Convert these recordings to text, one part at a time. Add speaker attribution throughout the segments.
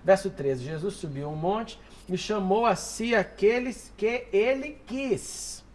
Speaker 1: Verso 13, Jesus subiu um monte e chamou a si aqueles que ele quis,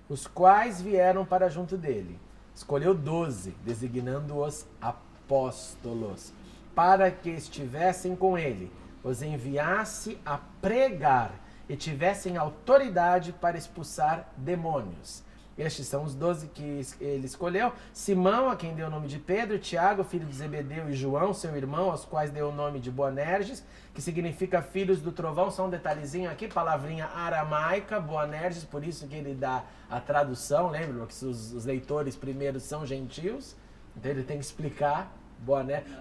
Speaker 1: os quais vieram para junto dele. Escolheu 12, designando-os apóstolos, para que estivessem com ele, os enviasse a pregar e tivessem autoridade para expulsar demônios. Estes são os 12 que ele escolheu: Simão, a quem deu o nome de Pedro, Tiago, filho de Zebedeu, e João, seu irmão, aos quais deu o nome de Boanerges, que significa filhos do trovão. Só um detalhezinho aqui, palavrinha aramaica, Boanerges, por isso que ele dá a tradução. Lembra que os leitores primeiros são gentios, então ele tem que explicar.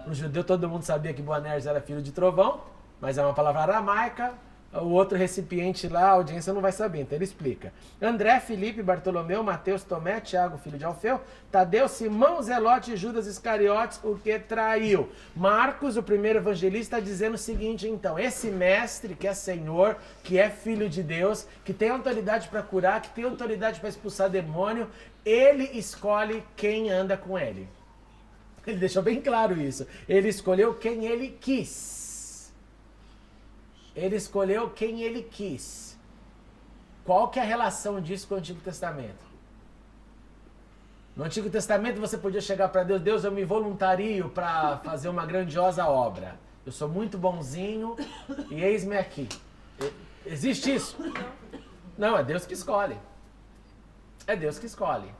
Speaker 1: No judeu todo mundo sabia que Boanerges era filho de trovão, mas é uma palavra aramaica. O outro recipiente lá, a audiência não vai saber, então ele explica. André, Filipe, Bartolomeu, Mateus, Tomé, Tiago, filho de Alfeu, Tadeu, Simão, Zelote e Judas Iscariotes, o que traiu. Marcos, o primeiro evangelista, está dizendo o seguinte, então: esse mestre que é Senhor, que é Filho de Deus, que tem autoridade para curar, que tem autoridade para expulsar demônio, ele escolhe quem anda com ele. Ele deixou bem claro isso. Ele escolheu quem ele quis. Ele escolheu quem ele quis. Qual que é a relação disso com o Antigo Testamento? No Antigo Testamento você podia chegar para Deus: Deus, eu me voluntario para fazer uma grandiosa obra. Eu sou muito bonzinho e eis-me aqui. Existe isso? Não, é Deus que escolhe. É Deus que escolhe.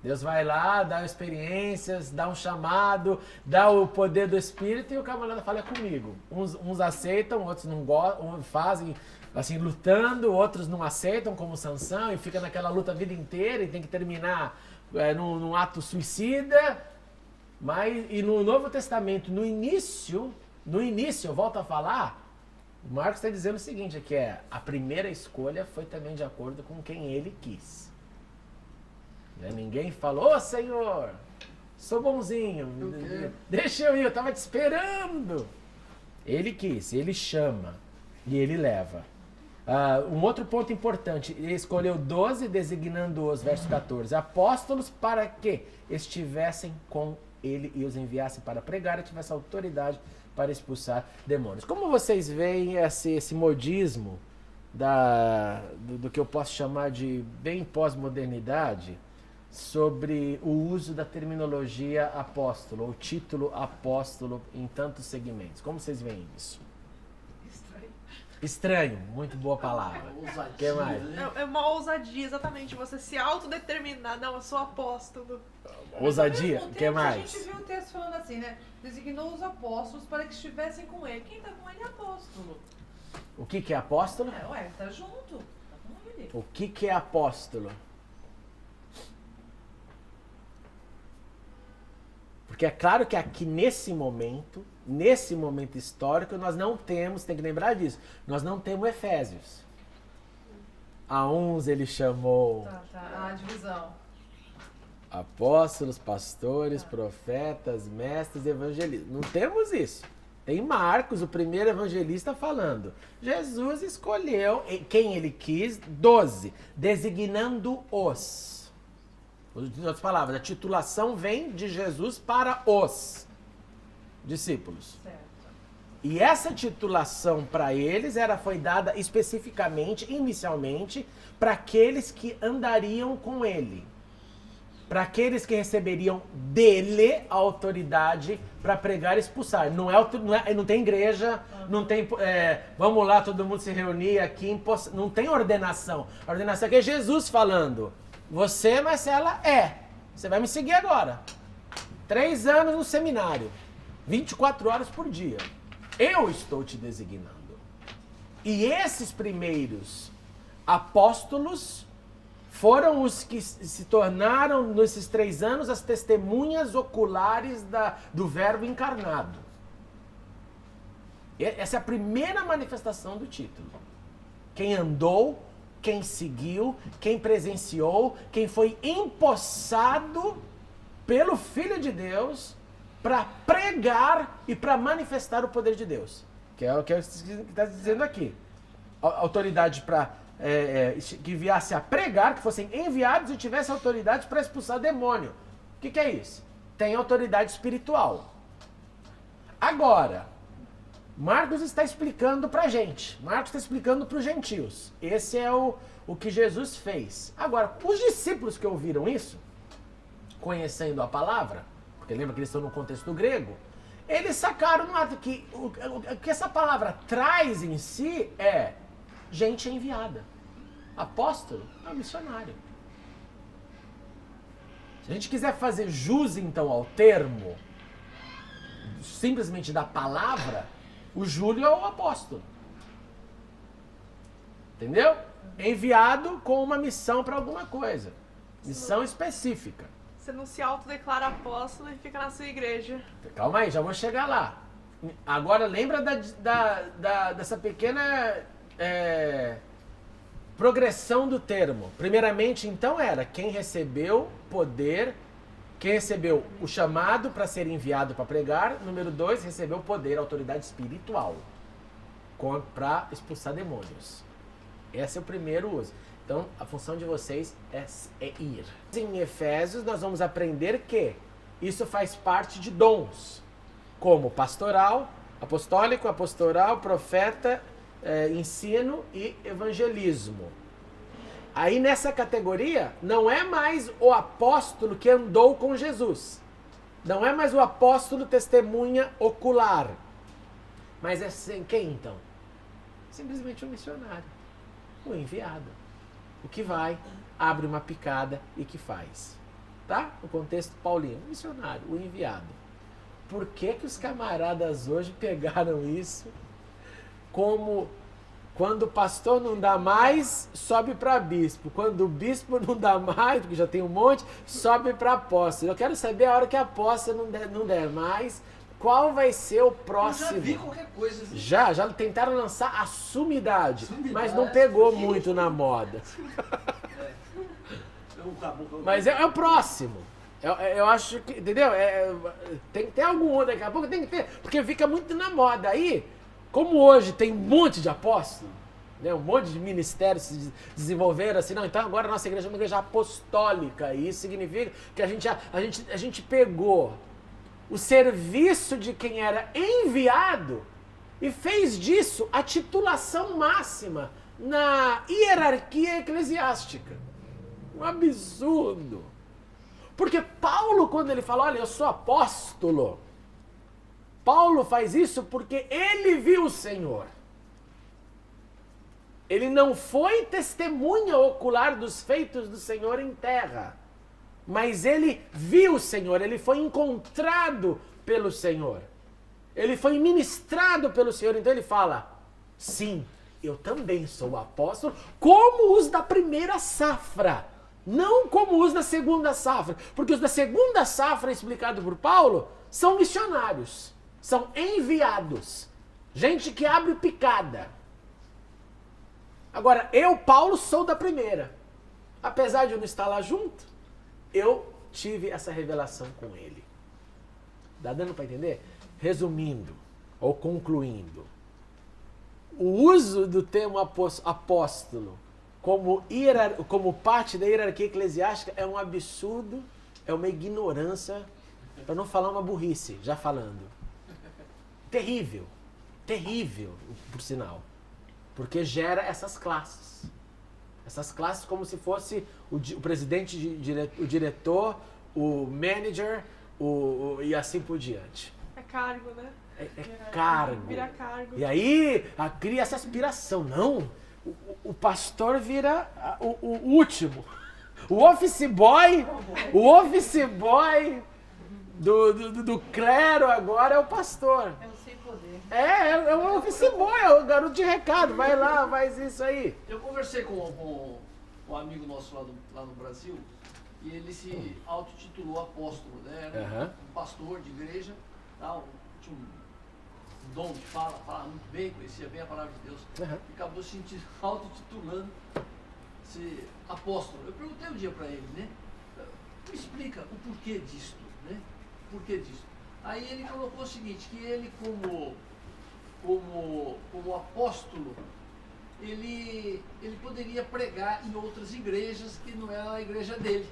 Speaker 1: Deus vai lá, dá experiências, dá um chamado, dá o poder do Espírito e o camarada fala: é comigo. Uns aceitam, outros não gostam, fazem assim, lutando, outros não aceitam, como Sansão, e fica naquela luta a vida inteira e tem que terminar num ato suicida. E no Novo Testamento, no início, eu volto a falar, o Marcos está dizendo o seguinte, que a primeira escolha foi também de acordo com quem ele quis. Ninguém falou: ô Senhor, sou bonzinho, deixa eu ir, eu estava te esperando. Ele quis, ele chama e ele leva. Um outro ponto importante: ele escolheu 12, designando-os, verso 14, apóstolos, para que estivessem com ele e os enviassem para pregar e tivessem autoridade para expulsar demônios. Como vocês veem esse modismo do que eu posso chamar de bem pós-modernidade, sobre o uso da terminologia apóstolo, ou título apóstolo em tantos segmentos? Como vocês veem isso? Estranho, muito boa palavra. O que mais?
Speaker 2: É uma ousadia, exatamente. Você se autodeterminar. Não, eu sou apóstolo.
Speaker 1: Ousadia? O que mais?
Speaker 3: A gente viu o texto falando assim, né? Designou os apóstolos para que estivessem com ele. Quem está com ele é apóstolo.
Speaker 1: O que é apóstolo?
Speaker 3: Tá junto. Tá com ele.
Speaker 1: O que é apóstolo? Porque é claro que aqui nesse momento histórico, nós não temos, tem que lembrar disso, nós não temos Efésios. A uns ele chamou
Speaker 3: a divisão.
Speaker 1: Apóstolos, pastores, profetas, mestres, evangelistas. Não temos isso. Tem Marcos, o primeiro evangelista, falando: Jesus escolheu quem ele quis, 12, designando-os. Em outras palavras, a titulação vem de Jesus para os discípulos.
Speaker 3: Certo.
Speaker 1: E essa titulação para eles foi dada especificamente, inicialmente, para aqueles que andariam com ele. Para aqueles que receberiam dele a autoridade para pregar e expulsar. Não tem igreja, não tem... vamos lá, todo mundo se reunir aqui. Não tem ordenação. A ordenação aqui é Jesus falando: você, Marcela, você vai me seguir agora. 3 anos no seminário, 24 horas por dia. Eu estou te designando. E esses primeiros apóstolos foram os que se tornaram, nesses 3 anos, as testemunhas oculares do Verbo encarnado. Essa é a primeira manifestação do título. Quem andou, quem seguiu, quem presenciou, quem foi empossado pelo Filho de Deus para pregar e para manifestar o poder de Deus. Que é o que está dizendo aqui. Autoridade para que viesse a pregar, que fossem enviados e tivessem autoridade para expulsar demônio. O que é isso? Tem autoridade espiritual. Agora, Marcos está explicando para a gente. Marcos está explicando para os gentios. Esse é o que Jesus fez. Agora, os discípulos que ouviram isso, conhecendo a palavra, porque lembra que eles estão no contexto grego, eles sacaram no ato que o que essa palavra traz em si é gente enviada. Apóstolo é um missionário. Se a gente quiser fazer jus, então, ao termo, simplesmente da palavra, o Júlio é o apóstolo. Entendeu? Enviado com uma missão para alguma coisa. Missão específica.
Speaker 2: Você não se autodeclara apóstolo e fica na sua igreja.
Speaker 1: Calma aí, já vou chegar lá. Agora lembra dessa pequena progressão do termo. Primeiramente, então, era quem recebeu poder, quem recebeu o chamado para ser enviado para pregar. Número 2, recebeu poder, autoridade espiritual para expulsar demônios. Esse é o primeiro uso. Então, a função de vocês é ir. Em Efésios, nós vamos aprender que isso faz parte de dons, como pastoral, apostólico, pastoral, profeta, ensino e evangelismo. Aí nessa categoria, não é mais o apóstolo que andou com Jesus. Não é mais o apóstolo testemunha ocular. Mas é quem então? Simplesmente um missionário, o enviado. O que vai, abre uma picada e que faz. Tá? No contexto paulino, o missionário, o enviado. Por que os camaradas hoje pegaram isso como quando o pastor não dá mais, sobe para bispo. Quando o bispo não dá mais, porque já tem um monte, sobe para apóstolo. Eu quero saber a hora que a apóstolo não der mais, qual vai ser o próximo.
Speaker 4: Eu já vi qualquer coisa. Assim.
Speaker 1: Já tentaram lançar a sumidade, mas não pegou muito na moda. Mas é o próximo. Eu acho que, entendeu? Tem que ter algum outro daqui a pouco, tem que ter, porque fica muito na moda. Aí, como hoje tem um monte de apóstolos, né, um monte de ministérios se desenvolveram assim, não, então agora a nossa igreja é uma igreja apostólica, e isso significa que a gente pegou o serviço de quem era enviado e fez disso a titulação máxima na hierarquia eclesiástica. Um absurdo. Porque Paulo, quando ele fala, olha, eu sou apóstolo, Paulo faz isso porque ele viu o Senhor. Ele não foi testemunha ocular dos feitos do Senhor em terra, mas ele viu o Senhor, ele foi encontrado pelo Senhor. Ele foi ministrado pelo Senhor, então ele fala, sim, eu também sou apóstolo, como os da primeira safra, não como os da segunda safra, porque os da segunda safra, explicado por Paulo, são missionários, são enviados, gente que abre picada. Agora, eu, Paulo, sou da primeira. Apesar de eu não estar lá junto, eu tive essa revelação com ele. Dá dando para entender? Resumindo, ou concluindo, o uso do termo apóstolo como parte da hierarquia eclesiástica é um absurdo, é uma ignorância, para não falar uma burrice, já falando. Terrível, terrível, por sinal. Porque gera essas classes. Essas classes como se fosse o presidente, o diretor, o manager e assim por diante.
Speaker 2: É cargo, né?
Speaker 1: É cargo.
Speaker 2: Vira cargo.
Speaker 1: E aí cria essa aspiração. Não, o pastor vira o último. O office boy do clero agora é o pastor.
Speaker 3: É o sem poder.
Speaker 1: É o office boy, é o garoto de recado. Vai lá, faz isso aí.
Speaker 4: Eu conversei com um amigo nosso lá no Brasil e ele se autotitulou apóstolo, né? Era um pastor de igreja, tinha um dom de fala muito bem, conhecia bem a palavra de Deus. E acabou se autotitulando-se apóstolo. Eu perguntei um dia para ele, né? Me explica o porquê disso, né? Porquê disso? Aí ele colocou o seguinte, que ele como apóstolo, ele poderia pregar em outras igrejas que não era a igreja dele.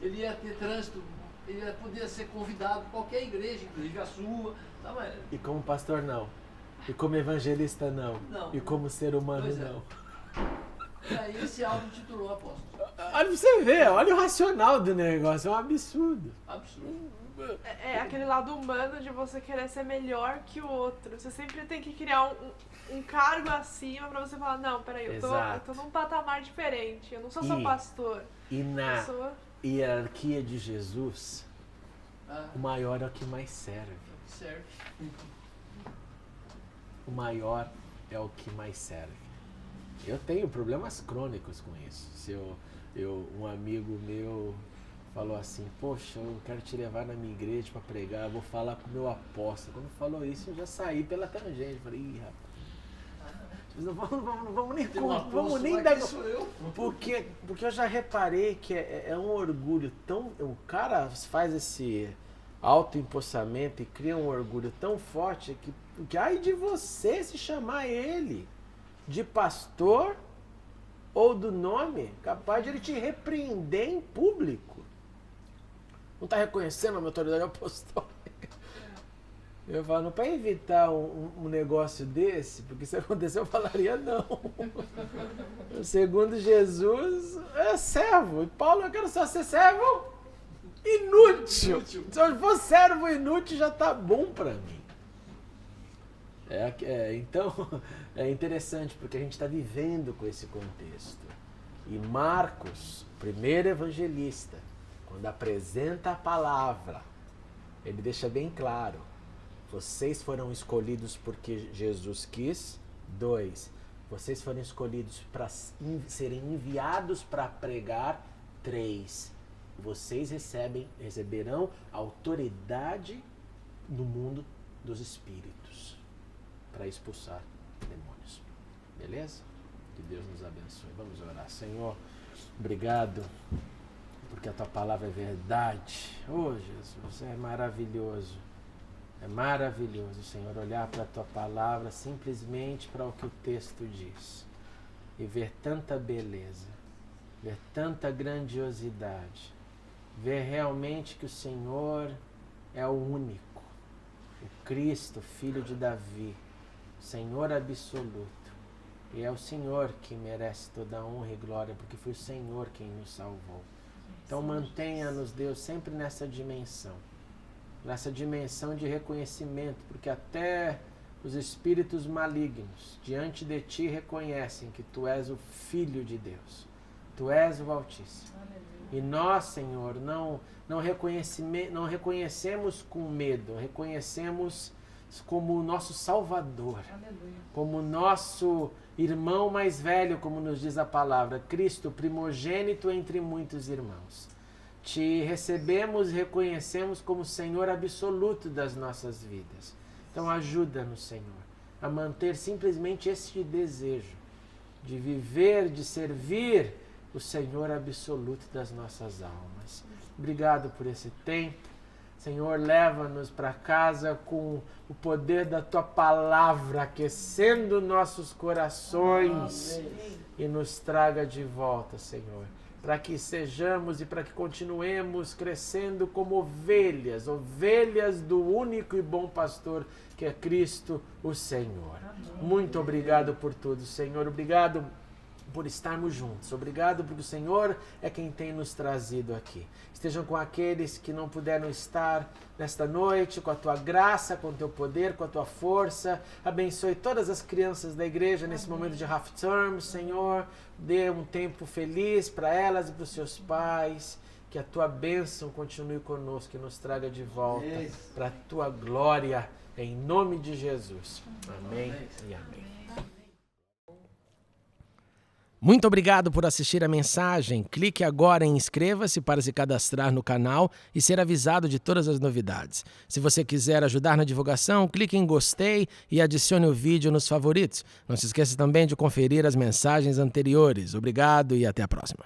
Speaker 4: Ele ia ter trânsito ele podia ser convidado a qualquer igreja, inclusive a sua. Tá, mas...
Speaker 1: E como pastor, não. E como evangelista, não.
Speaker 4: Não.
Speaker 1: E como ser humano,
Speaker 4: Pois é.
Speaker 1: não.
Speaker 4: E aí ele se auto-titulou apóstolo.
Speaker 1: Olha pra você ver, olha o racional do negócio, é um absurdo.
Speaker 4: Absurdo.
Speaker 2: É aquele lado humano de você querer ser melhor que o outro. Você sempre tem que criar um cargo acima pra você falar, não, peraí, eu tô num patamar diferente. Eu não sou só pastor.
Speaker 1: E na
Speaker 2: Eu sou...
Speaker 1: hierarquia de Jesus,
Speaker 4: Ah,
Speaker 1: o maior é o que mais serve.
Speaker 4: certo.
Speaker 1: O maior é o que mais serve. Eu tenho problemas crônicos com isso. Se um amigo meu falou assim, poxa, eu quero te levar na minha igreja para pregar, eu vou falar com o meu apóstolo. Quando falou isso, eu já saí pela tangente. Falei, ih, rapaz, não vamos nem
Speaker 4: Tem um
Speaker 1: vamos
Speaker 4: apóstolo
Speaker 1: nem
Speaker 4: aqui,
Speaker 1: dar...
Speaker 4: sou eu.
Speaker 1: Porque eu já reparei que é um orgulho tão... O cara faz esse autoempossamento e cria um orgulho tão forte que ai de você se chamar ele de pastor ou do nome, capaz de ele te repreender em público. Não está reconhecendo a minha autoridade apostólica. Eu falo, para evitar um negócio desse, porque se acontecer eu falaria não. Segundo Jesus, é servo. E Paulo, eu quero só ser servo inútil. Se eu for servo inútil, já tá bom para mim. Então, é interessante, porque a gente está vivendo com esse contexto. E Marcos, primeiro evangelista, quando apresenta a palavra, ele deixa bem claro, vocês foram escolhidos porque Jesus quis. 2, vocês foram escolhidos para serem enviados para pregar. 3, vocês receberão autoridade no mundo dos espíritos para expulsar demônios. Beleza? Que Deus nos abençoe. Vamos orar. Senhor, obrigado porque a tua palavra é verdade. Oh, Jesus, é maravilhoso. É maravilhoso, Senhor, olhar para a tua palavra simplesmente para o que o texto diz e ver tanta beleza, ver tanta grandiosidade, ver realmente que o Senhor é o único, o Cristo, filho de Davi, Senhor absoluto. E é o Senhor que merece toda a honra e glória, porque foi o Senhor quem nos salvou. Então mantenha-nos, Deus, sempre nessa dimensão de reconhecimento, porque até os espíritos malignos diante de ti reconhecem que tu és o Filho de Deus, tu és o Altíssimo. E nós, Senhor, não reconhecemos com medo, reconhecemos como o nosso Salvador, como o nosso irmão mais velho, como nos diz a palavra, Cristo, primogênito entre muitos irmãos. Te recebemos e reconhecemos como Senhor absoluto das nossas vidas. Então ajuda-nos, Senhor, a manter simplesmente este desejo de viver, de servir o Senhor absoluto das nossas almas. Obrigado por esse tempo. Senhor, leva-nos para casa com o poder da Tua palavra aquecendo nossos corações. Amém. E nos traga de volta, Senhor, para que sejamos e para que continuemos crescendo como ovelhas, ovelhas do único e bom pastor que é Cristo, o Senhor. Amém. Muito obrigado por tudo, Senhor. Obrigado por estarmos juntos. Obrigado porque o Senhor é quem tem nos trazido aqui. Estejam com aqueles que não puderam estar nesta noite, com a Tua graça, com o Teu poder, com a Tua força. Abençoe todas as crianças da igreja nesse momento de half term, Senhor. Dê um tempo feliz para elas e para os seus pais. Que a Tua bênção continue conosco e nos traga de volta para a Tua glória, em nome de Jesus. Amém e amém. Muito obrigado por assistir a mensagem. Clique agora em inscreva-se para se cadastrar no canal e ser avisado de todas as novidades. Se você quiser ajudar na divulgação, clique em gostei e adicione o vídeo nos favoritos. Não se esqueça também de conferir as mensagens anteriores. Obrigado e até a próxima.